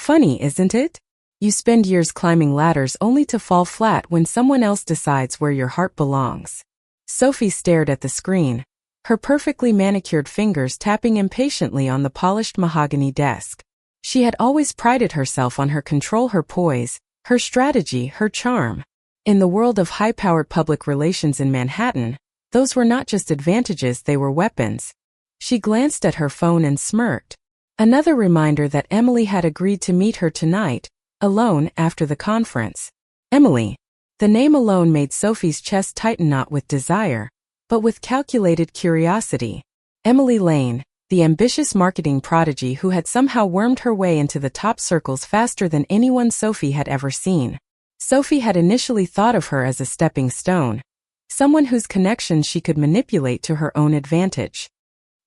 Funny, isn't it? You spend years climbing ladders only to fall flat when someone else decides where your heart belongs. Sophie stared at the screen, her perfectly manicured fingers tapping impatiently on the polished mahogany desk. She had always prided herself on her control, her poise, her strategy, her charm. In the world of high-powered public relations in Manhattan, those were not just advantages, they were weapons. She glanced at her phone and smirked. Another reminder that Emily had agreed to meet her tonight, alone, after the conference. Emily. The name alone made Sophie's chest tighten, not with desire, but with calculated curiosity. Emily Lane, the ambitious marketing prodigy who had somehow wormed her way into the top circles faster than anyone Sophie had ever seen. Sophie had initially thought of her as a stepping stone, someone whose connections she could manipulate to her own advantage.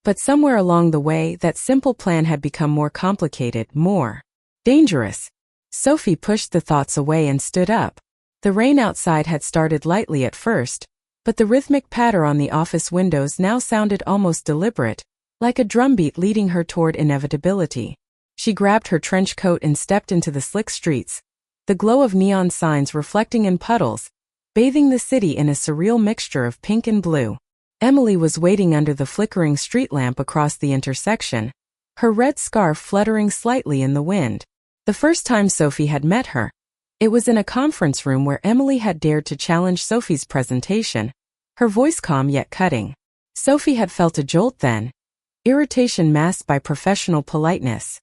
But somewhere along the way, that simple plan had become more complicated, more dangerous. Sophie pushed the thoughts away and stood up. The rain outside had started lightly at first, but the rhythmic patter on the office windows now sounded almost deliberate, like a drumbeat leading her toward inevitability. She grabbed her trench coat and stepped into the slick streets, the glow of neon signs reflecting in puddles, bathing the city in a surreal mixture of pink and blue. Emily was waiting under the flickering street lamp across the intersection, her red scarf fluttering slightly in the wind. The first time Sophie had met her, it was in a conference room where Emily had dared to challenge Sophie's presentation, her voice calm yet cutting. Sophie had felt a jolt then, irritation masked by professional politeness.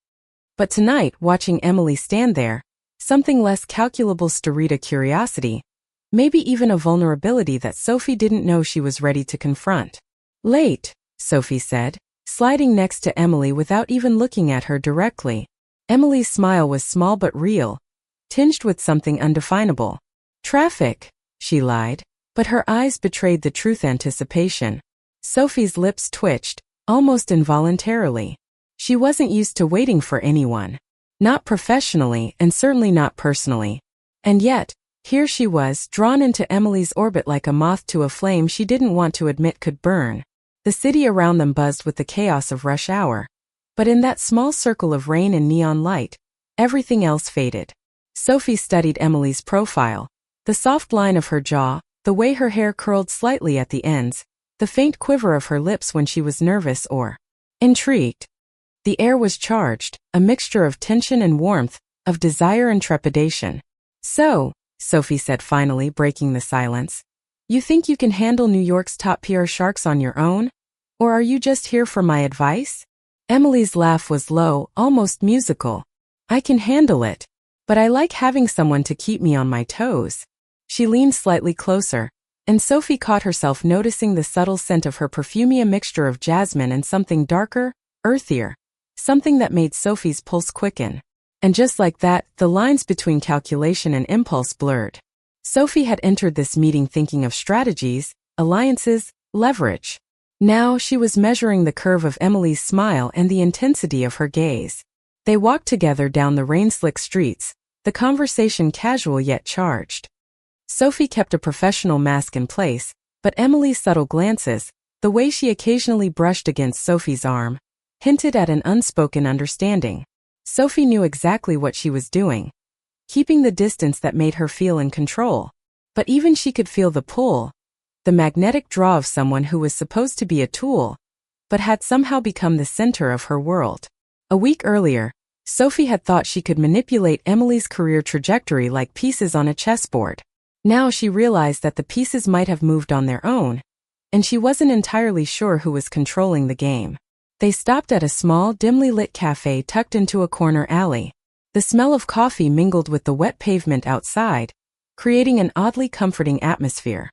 But tonight, watching Emily stand there, something less calculable stirred a curiosity, maybe even a vulnerability that Sophie didn't know she was ready to confront. "Late," Sophie said, sliding next to Emily without even looking at her directly. Emily's smile was small but real, tinged with something undefinable. "Traffic," she lied, but her eyes betrayed the truth: anticipation. Sophie's lips twitched, almost involuntarily. She wasn't used to waiting for anyone. Not professionally, and certainly not personally. And yet, here she was, drawn into Emily's orbit like a moth to a flame she didn't want to admit could burn. The city around them buzzed with the chaos of rush hour. But in that small circle of rain and neon light, everything else faded. Sophie studied Emily's profile. The soft line of her jaw, the way her hair curled slightly at the ends, the faint quiver of her lips when she was nervous or intrigued. The air was charged, a mixture of tension and warmth, of desire and trepidation. "So," Sophie said finally, breaking the silence, "you think you can handle New York's top PR sharks on your own? Or are you just here for my advice?" Emily's laugh was low, almost musical. "I can handle it. But I like having someone to keep me on my toes." She leaned slightly closer, and Sophie caught herself noticing the subtle scent of her perfume, a mixture of jasmine and something darker, earthier, something that made Sophie's pulse quicken. And just like that, the lines between calculation and impulse blurred. Sophie had entered this meeting thinking of strategies, alliances, leverage. Now she was measuring the curve of Emily's smile and the intensity of her gaze. They walked together down the rain-slick streets, the conversation casual yet charged. Sophie kept a professional mask in place, but Emily's subtle glances, the way she occasionally brushed against Sophie's arm, hinted at an unspoken understanding. Sophie knew exactly what she was doing, keeping the distance that made her feel in control. But even she could feel the pull, the magnetic draw of someone who was supposed to be a tool, but had somehow become the center of her world. A week earlier, Sophie had thought she could manipulate Emily's career trajectory like pieces on a chessboard. Now she realized that the pieces might have moved on their own, and she wasn't entirely sure who was controlling the game. They stopped at a small, dimly lit cafe tucked into a corner alley. The smell of coffee mingled with the wet pavement outside, creating an oddly comforting atmosphere.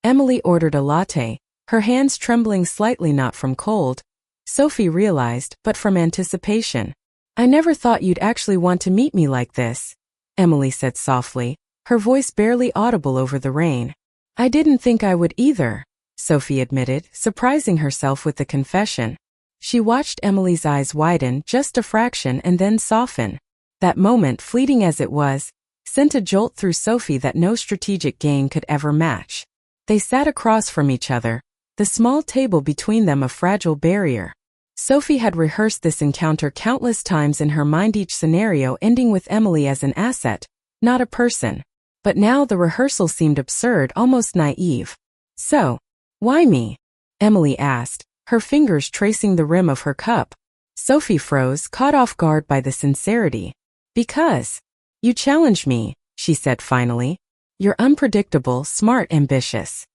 Emily ordered a latte, her hands trembling slightly, not from cold, Sophie realized, but from anticipation. "I never thought you'd actually want to meet me like this," Emily said softly, her voice barely audible over the rain. "I didn't think I would either," Sophie admitted, surprising herself with the confession. She watched Emily's eyes widen just a fraction and then soften. That moment, fleeting as it was, sent a jolt through Sophie that no strategic game could ever match. They sat across from each other, the small table between them a fragile barrier. Sophie had rehearsed this encounter countless times in her mind, each scenario ending with Emily as an asset, not a person. But now the rehearsal seemed absurd, almost naive. "So, why me?" Emily asked, her fingers tracing the rim of her cup. Sophie froze, caught off guard by the sincerity. "Because you challenge me," she said finally. "You're unpredictable, smart, ambitious.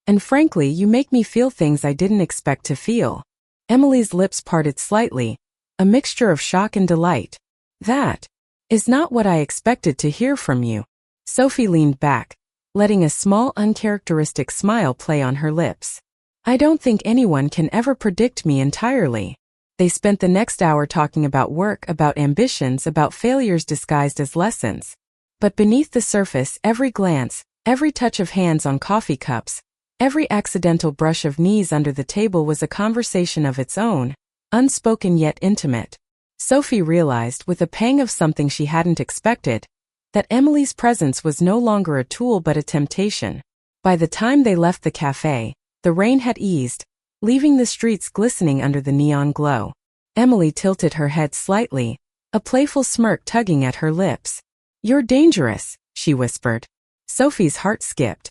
And frankly, you make me feel things I didn't expect to feel." Emily's lips parted slightly, a mixture of shock and delight. "That is not what I expected to hear from you." Sophie leaned back, letting a small, uncharacteristic smile play on her lips. "I don't think anyone can ever predict me entirely." They spent the next hour talking about work, about ambitions, about failures disguised as lessons. But beneath the surface, every glance, every touch of hands on coffee cups, every accidental brush of knees under the table was a conversation of its own, unspoken yet intimate. Sophie realized, with a pang of something she hadn't expected, that Emily's presence was no longer a tool but a temptation. By the time they left the cafe, the rain had eased, leaving the streets glistening under the neon glow. Emily tilted her head slightly, a playful smirk tugging at her lips. "You're dangerous," she whispered. Sophie's heart skipped.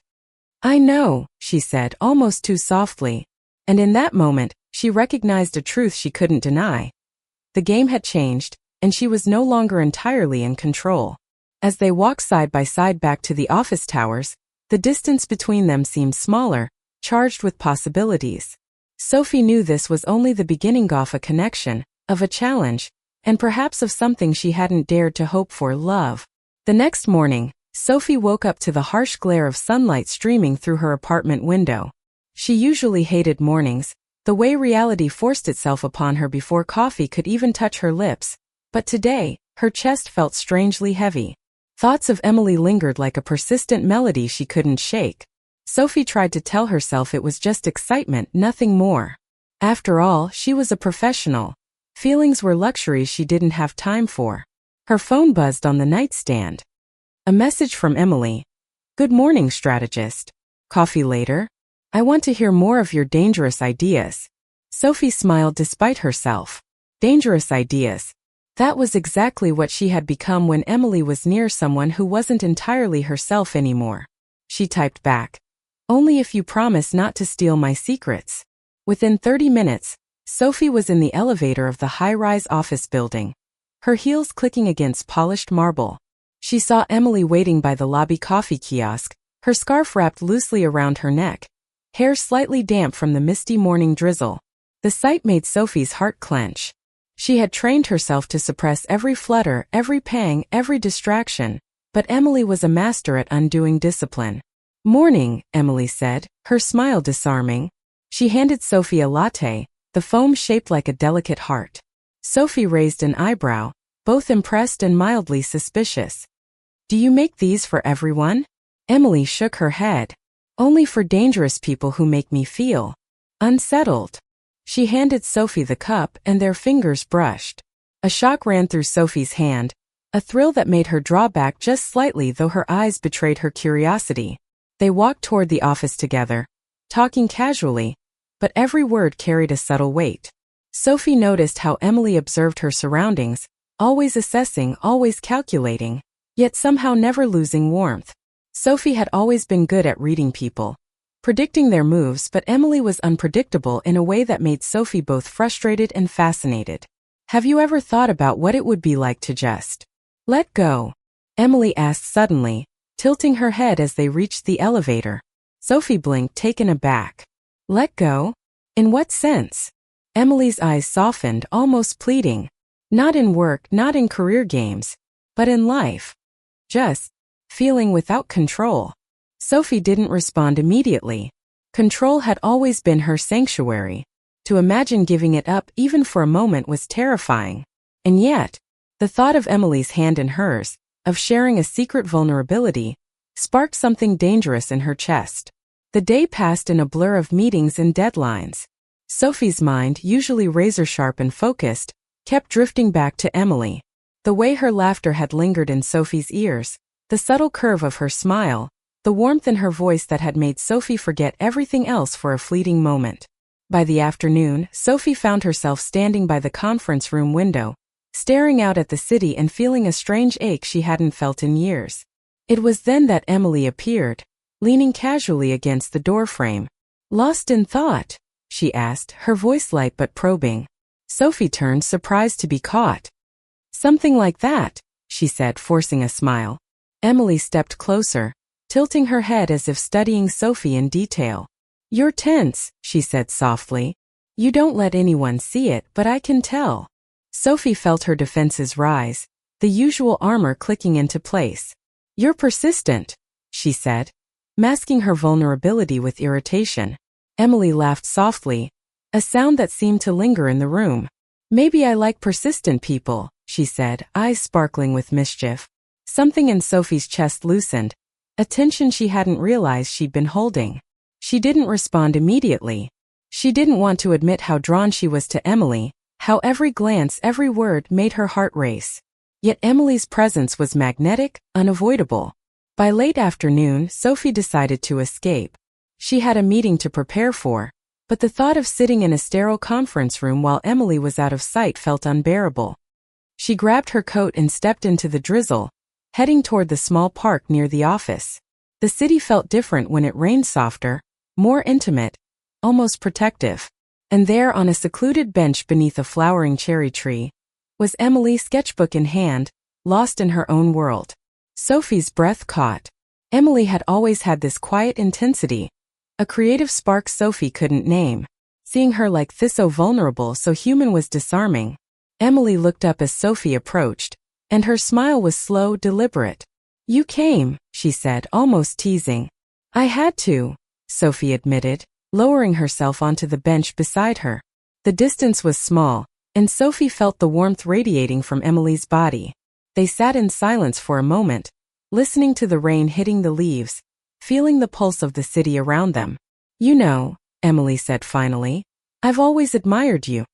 "I know," she said, almost too softly. And in that moment, she recognized a truth she couldn't deny. The game had changed, and she was no longer entirely in control. As they walked side by side back to the office towers, the distance between them seemed smaller, charged with possibilities. Sophie knew this was only the beginning of a connection, of a challenge, and perhaps of something she hadn't dared to hope for: love. The next morning, Sophie woke up to the harsh glare of sunlight streaming through her apartment window. She usually hated mornings, the way reality forced itself upon her before coffee could even touch her lips, but today, her chest felt strangely heavy. Thoughts of Emily lingered like a persistent melody she couldn't shake. Sophie tried to tell herself it was just excitement, nothing more. After all, she was a professional. Feelings were luxuries she didn't have time for. Her phone buzzed on the nightstand. A message from Emily. "Good morning, strategist. Coffee later? I want to hear more of your dangerous ideas." Sophie smiled despite herself. Dangerous ideas. That was exactly what she had become when Emily was near someone who wasn't entirely herself anymore. She typed back. "Only if you promise not to steal my secrets." Within 30 minutes, Sophie was in the elevator of the high-rise office building, her heels clicking against polished marble. She saw Emily waiting by the lobby coffee kiosk, her scarf wrapped loosely around her neck, hair slightly damp from the misty morning drizzle. The sight made Sophie's heart clench. She had trained herself to suppress every flutter, every pang, every distraction, but Emily was a master at undoing discipline. "Morning," Emily said, her smile disarming. She handed Sophie a latte, the foam shaped like a delicate heart. Sophie raised an eyebrow, both impressed and mildly suspicious. "Do you make these for everyone?" Emily shook her head. "Only for dangerous people who make me feel unsettled." She handed Sophie the cup, and their fingers brushed. A shock ran through Sophie's hand, a thrill that made her draw back just slightly, though her eyes betrayed her curiosity. They walked toward the office together, talking casually, but every word carried a subtle weight. Sophie noticed how Emily observed her surroundings, always assessing, always calculating, yet somehow never losing warmth. Sophie had always been good at reading people, predicting their moves, but Emily was unpredictable in a way that made Sophie both frustrated and fascinated. "Have you ever thought about what it would be like to just let go?" Emily asked suddenly, tilting her head as they reached the elevator. Sophie blinked, taken aback. "Let go? In what sense?" Emily's eyes softened, almost pleading. "Not in work, not in career games, but in life. Just feeling without control." Sophie didn't respond immediately. Control had always been her sanctuary. To imagine giving it up even for a moment was terrifying. And yet, the thought of Emily's hand in hers, of sharing a secret vulnerability, sparked something dangerous in her chest. The day passed in a blur of meetings and deadlines. Sophie's mind, usually razor-sharp and focused, kept drifting back to Emily. The way her laughter had lingered in Sophie's ears, the subtle curve of her smile, the warmth in her voice that had made Sophie forget everything else for a fleeting moment. By the afternoon, Sophie found herself standing by the conference room window, staring out at the city and feeling a strange ache she hadn't felt in years. It was then that Emily appeared, leaning casually against the doorframe. "Lost in thought?" she asked, her voice light but probing. Sophie turned, surprised to be caught. "Something like that," she said, forcing a smile. Emily stepped closer, tilting her head as if studying Sophie in detail. "You're tense," she said softly. "You don't let anyone see it, but I can tell." Sophie felt her defenses rise, the usual armor clicking into place. "You're persistent," she said, masking her vulnerability with irritation. Emily laughed softly, a sound that seemed to linger in the room. "Maybe I like persistent people," she said, eyes sparkling with mischief. Something in Sophie's chest loosened, a tension she hadn't realized she'd been holding. She didn't respond immediately. She didn't want to admit how drawn she was to Emily, how every glance, every word made her heart race. Yet Emily's presence was magnetic, unavoidable. By late afternoon, Sophie decided to escape. She had a meeting to prepare for, but the thought of sitting in a sterile conference room while Emily was out of sight felt unbearable. She grabbed her coat and stepped into the drizzle, heading toward the small park near the office. The city felt different when it rained, softer, more intimate, almost protective. And there, on a secluded bench beneath a flowering cherry tree, was Emily, sketchbook in hand, lost in her own world. Sophie's breath caught. Emily had always had this quiet intensity, a creative spark Sophie couldn't name. Seeing her like this, so vulnerable, so human, was disarming. Emily looked up as Sophie approached, and her smile was slow, deliberate. "You came," she said, almost teasing. "I had to," Sophie admitted, lowering herself onto the bench beside her. The distance was small, and Sophie felt the warmth radiating from Emily's body. They sat in silence for a moment, listening to the rain hitting the leaves, feeling the pulse of the city around them. "You know," Emily said finally, "I've always admired you.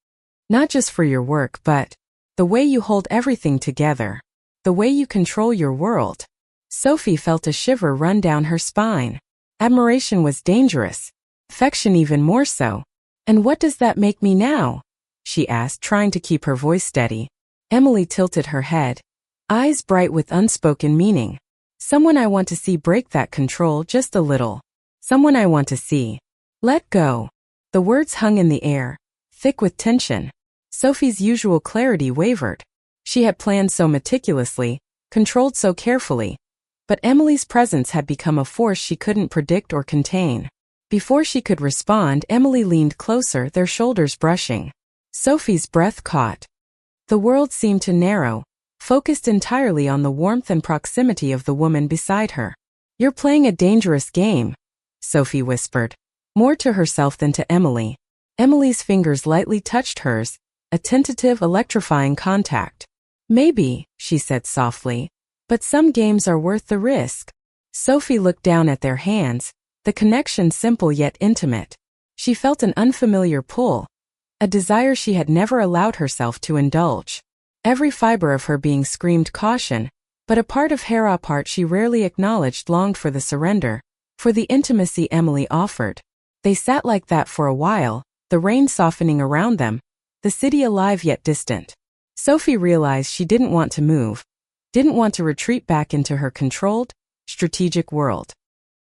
Not just for your work, but the way you hold everything together, the way you control your world." Sophie felt a shiver run down her spine. Admiration was dangerous. Affection even more so. "And what does that make me now?" she asked, trying to keep her voice steady. Emily tilted her head, eyes bright with unspoken meaning. "Someone I want to see break that control just a little. Someone I want to see let go." The words hung in the air, thick with tension. Sophie's usual clarity wavered. She had planned so meticulously, controlled so carefully. But Emily's presence had become a force she couldn't predict or contain. Before she could respond, Emily leaned closer, their shoulders brushing. Sophie's breath caught. The world seemed to narrow, focused entirely on the warmth and proximity of the woman beside her. "You're playing a dangerous game," Sophie whispered, more to herself than to Emily. Emily's fingers lightly touched hers, a tentative, electrifying contact. "Maybe," she said softly, "but some games are worth the risk." Sophie looked down at their hands, the connection simple yet intimate. She felt an unfamiliar pull, a desire she had never allowed herself to indulge. Every fiber of her being screamed caution, but a part of her part she rarely acknowledged longed for the surrender, for the intimacy Emily offered. They sat like that for a while, the rain softening around them, the city alive yet distant. Sophie realized she didn't want to move, didn't want to retreat back into her controlled, strategic world.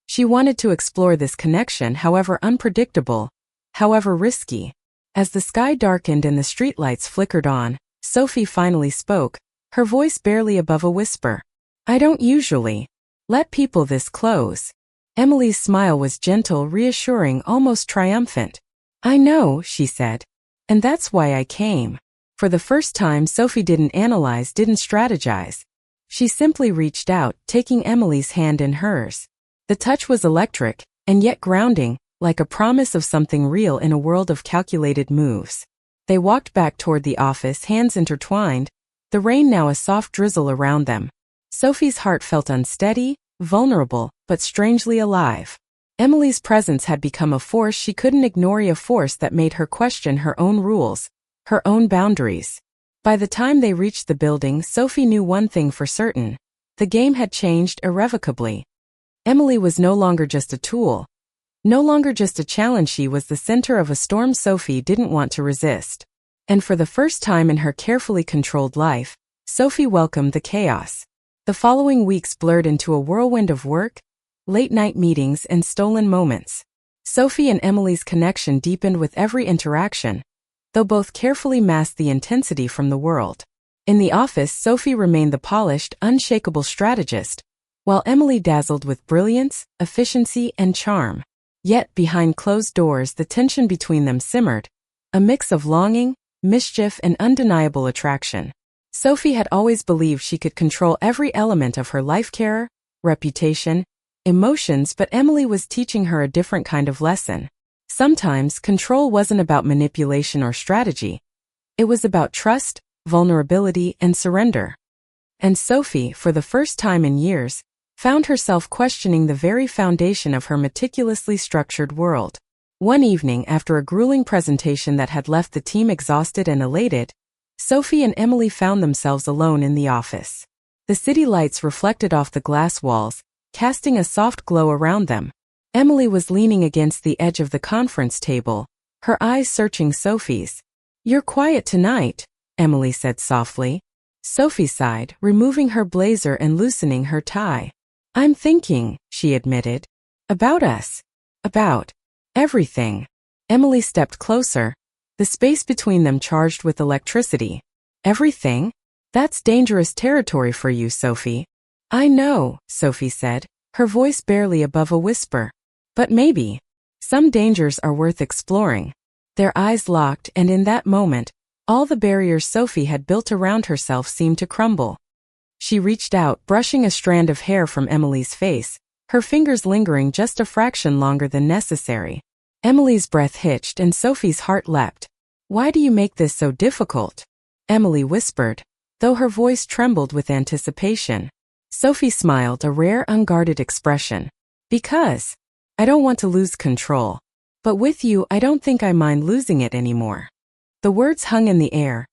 She wanted to explore this connection, however unpredictable, however risky. As the sky darkened and the streetlights flickered on, Sophie finally spoke, her voice barely above a whisper. "I don't usually let people this close." Emily's smile was gentle, reassuring, almost triumphant. "I know," she said. "And that's why I came." For the first time, Sophie didn't analyze, didn't strategize. She simply reached out, taking Emily's hand in hers. The touch was electric, and yet grounding, like a promise of something real in a world of calculated moves. They walked back toward the office, hands intertwined, the rain now a soft drizzle around them. Sophie's heart felt unsteady, vulnerable, but strangely alive. Emily's presence had become a force she couldn't ignore, a force that made her question her own rules, her own boundaries. By the time they reached the building, Sophie knew one thing for certain. The game had changed irrevocably. Emily was no longer just a tool. No longer just a challenge, she was the center of a storm Sophie didn't want to resist. And for the first time in her carefully controlled life, Sophie welcomed the chaos. The following weeks blurred into a whirlwind of work, late-night meetings, and stolen moments. Sophie and Emily's connection deepened with every interaction, though both carefully masked the intensity from the world. In the office, Sophie remained the polished, unshakable strategist, while Emily dazzled with brilliance, efficiency, and charm. Yet, behind closed doors, the tension between them simmered, a mix of longing, mischief, and undeniable attraction. Sophie had always believed she could control every element of her life, career, reputation, emotions, but Emily was teaching her a different kind of lesson. Sometimes, control wasn't about manipulation or strategy. It was about trust, vulnerability, and surrender. And Sophie, for the first time in years, found herself questioning the very foundation of her meticulously structured world. One evening, after a grueling presentation that had left the team exhausted and elated, Sophie and Emily found themselves alone in the office. The city lights reflected off the glass walls, casting a soft glow around them. Emily was leaning against the edge of the conference table, her eyes searching Sophie's. "You're quiet tonight," Emily said softly. Sophie sighed, removing her blazer and loosening her tie. "I'm thinking," she admitted. "About us. About everything." Emily stepped closer, the space between them charged with electricity. "Everything? That's dangerous territory for you, Sophie." "I know," Sophie said, her voice barely above a whisper. "But maybe some dangers are worth exploring." Their eyes locked, and in that moment, all the barriers Sophie had built around herself seemed to crumble. She reached out, brushing a strand of hair from Emily's face, her fingers lingering just a fraction longer than necessary. Emily's breath hitched and Sophie's heart leapt. "Why do you make this so difficult?" Emily whispered, though her voice trembled with anticipation. Sophie smiled, a rare, unguarded expression. "Because I don't want to lose control. But with you, I don't think I mind losing it anymore." The words hung in the air,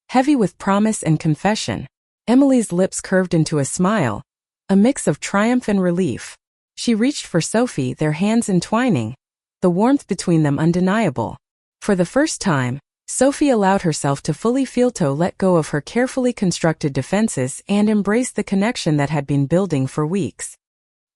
heavy with promise and confession. Emily's lips curved into a smile, a mix of triumph and relief. She reached for Sophie, their hands entwining, the warmth between them undeniable. For the first time, Sophie allowed herself to fully let go of her carefully constructed defenses and embrace the connection that had been building for weeks.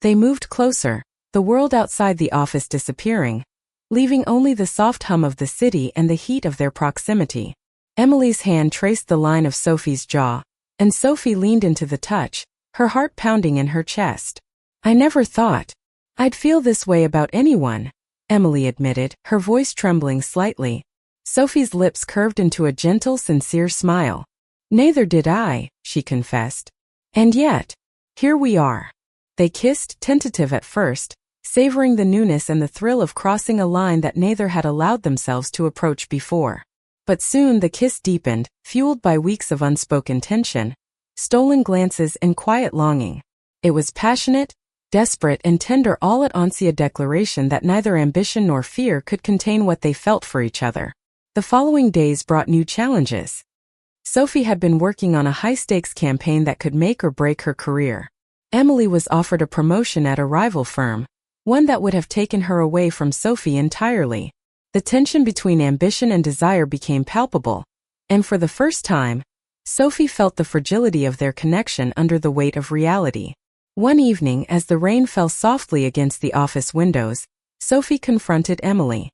They moved closer, the world outside the office disappearing, leaving only the soft hum of the city and the heat of their proximity. Emily's hand traced the line of Sophie's jaw, and Sophie leaned into the touch, her heart pounding in her chest. "I never thought I'd feel this way about anyone," Emily admitted, her voice trembling slightly. Sophie's lips curved into a gentle, sincere smile. "Neither did I," she confessed. "And yet, here we are." They kissed, tentative at first, savoring the newness and the thrill of crossing a line that neither had allowed themselves to approach before. But soon the kiss deepened, fueled by weeks of unspoken tension, stolen glances, and quiet longing. It was passionate, desperate, and tender, all at once, a declaration that neither ambition nor fear could contain what they felt for each other. The following days brought new challenges. Sophie had been working on a high-stakes campaign that could make or break her career. Emily was offered a promotion at a rival firm, one that would have taken her away from Sophie entirely. The tension between ambition and desire became palpable, and for the first time, Sophie felt the fragility of their connection under the weight of reality. One evening, as the rain fell softly against the office windows, Sophie confronted Emily.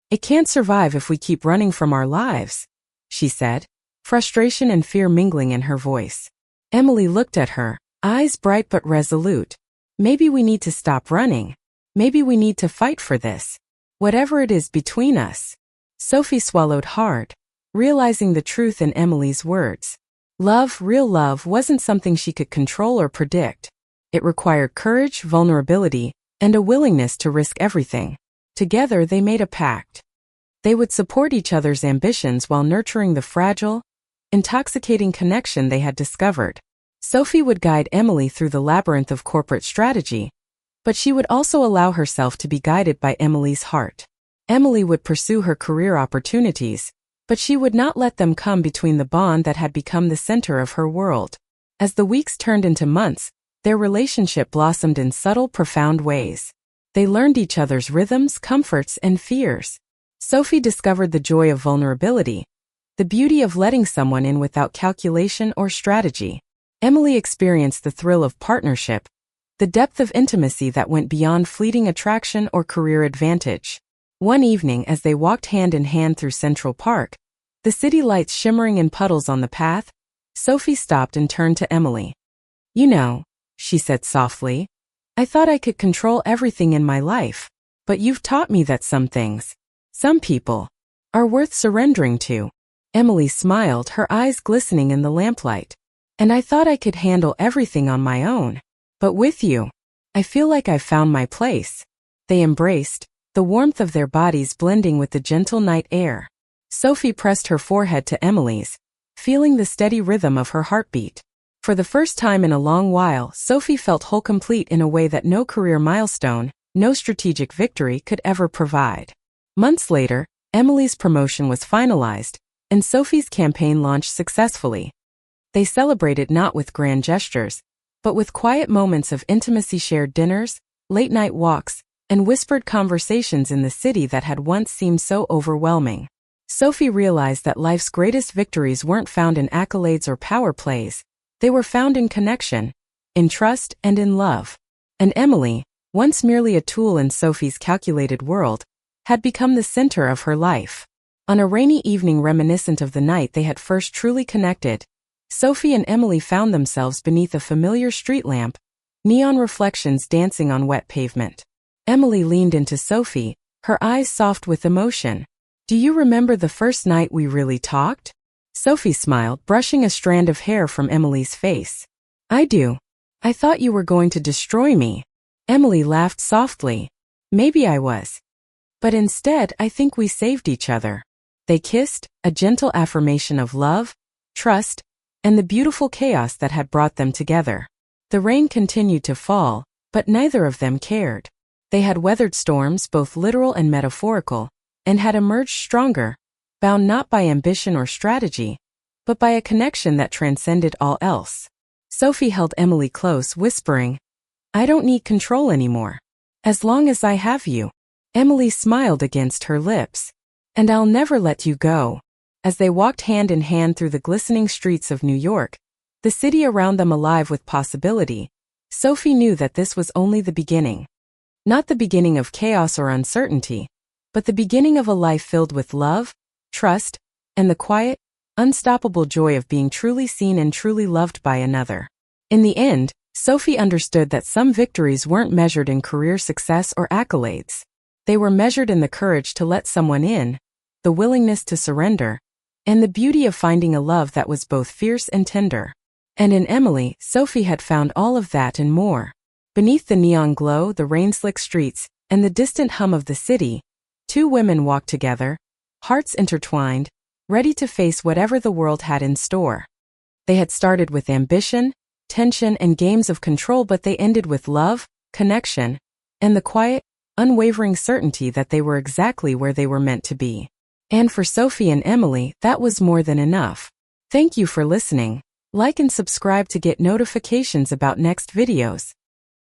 It can't survive if we keep running from our lives," she said, frustration and fear mingling in her voice. Emily looked at her, eyes bright but resolute. "Maybe we need to stop running. Maybe we need to fight for this. Whatever it is between us." Sophie swallowed hard, realizing the truth in Emily's words. Love, real love, wasn't something she could control or predict. It required courage, vulnerability, and a willingness to risk everything. Together they made a pact. They would support each other's ambitions while nurturing the fragile, intoxicating connection they had discovered. Sophie would guide Emily through the labyrinth of corporate strategy, but she would also allow herself to be guided by Emily's heart. Emily would pursue her career opportunities, but she would not let them come between the bond that had become the center of her world. As the weeks turned into months, their relationship blossomed in subtle, profound ways. They learned each other's rhythms, comforts, and fears. Sophie discovered the joy of vulnerability, the beauty of letting someone in without calculation or strategy. Emily experienced the thrill of partnership, the depth of intimacy that went beyond fleeting attraction or career advantage. One evening, as they walked hand in hand through Central Park, the city lights shimmering in puddles on the path, Sophie stopped and turned to Emily. "You know," she said softly, "I thought I could control everything in my life, but you've taught me that some things, some people, are worth surrendering to." Emily smiled, her eyes glistening in the lamplight. "And I thought I could handle everything on my own. But with you, I feel like I've found my place." They embraced, the warmth of their bodies blending with the gentle night air. Sophie pressed her forehead to Emily's, feeling the steady rhythm of her heartbeat. For the first time in a long while, Sophie felt whole, complete in a way that no career milestone, no strategic victory could ever provide. Months later, Emily's promotion was finalized, and Sophie's campaign launched successfully. They celebrated not with grand gestures, but with quiet moments of intimacy, shared dinners, late-night walks, and whispered conversations in the city that had once seemed so overwhelming. Sophie realized that life's greatest victories weren't found in accolades or power plays. They were found in connection, in trust, and in love. And Emily, once merely a tool in Sophie's calculated world, had become the center of her life. On a rainy evening reminiscent of the night they had first truly connected, Sophie and Emily found themselves beneath a familiar street lamp, neon reflections dancing on wet pavement. Emily leaned into Sophie, her eyes soft with emotion. "Do you remember the first night we really talked?" Sophie smiled, brushing a strand of hair from Emily's face. "I do. I thought you were going to destroy me." Emily laughed softly. "Maybe I was. But instead, I think we saved each other." They kissed, a gentle affirmation of love, trust, and the beautiful chaos that had brought them together. The rain continued to fall, but neither of them cared. They had weathered storms, both literal and metaphorical, and had emerged stronger, bound not by ambition or strategy, but by a connection that transcended all else. Sophie held Emily close, whispering, "I don't need control anymore. As long as I have you." Emily smiled against her lips. "And I'll never let you go." As they walked hand in hand through the glistening streets of New York, the city around them alive with possibility, Sophie knew that this was only the beginning. Not the beginning of chaos or uncertainty, but the beginning of a life filled with love, trust, and the quiet, unstoppable joy of being truly seen and truly loved by another. In the end, Sophie understood that some victories weren't measured in career success or accolades. They were measured in the courage to let someone in, the willingness to surrender, and the beauty of finding a love that was both fierce and tender. And in Emily, Sophie had found all of that and more. Beneath the neon glow, the rain-slick streets, and the distant hum of the city, two women walked together, hearts intertwined, ready to face whatever the world had in store. They had started with ambition, tension, and games of control, but they ended with love, connection, and the quiet, unwavering certainty that they were exactly where they were meant to be. And for Sophie and Emily, that was more than enough. Thank you for listening. Like and subscribe to get notifications about next videos.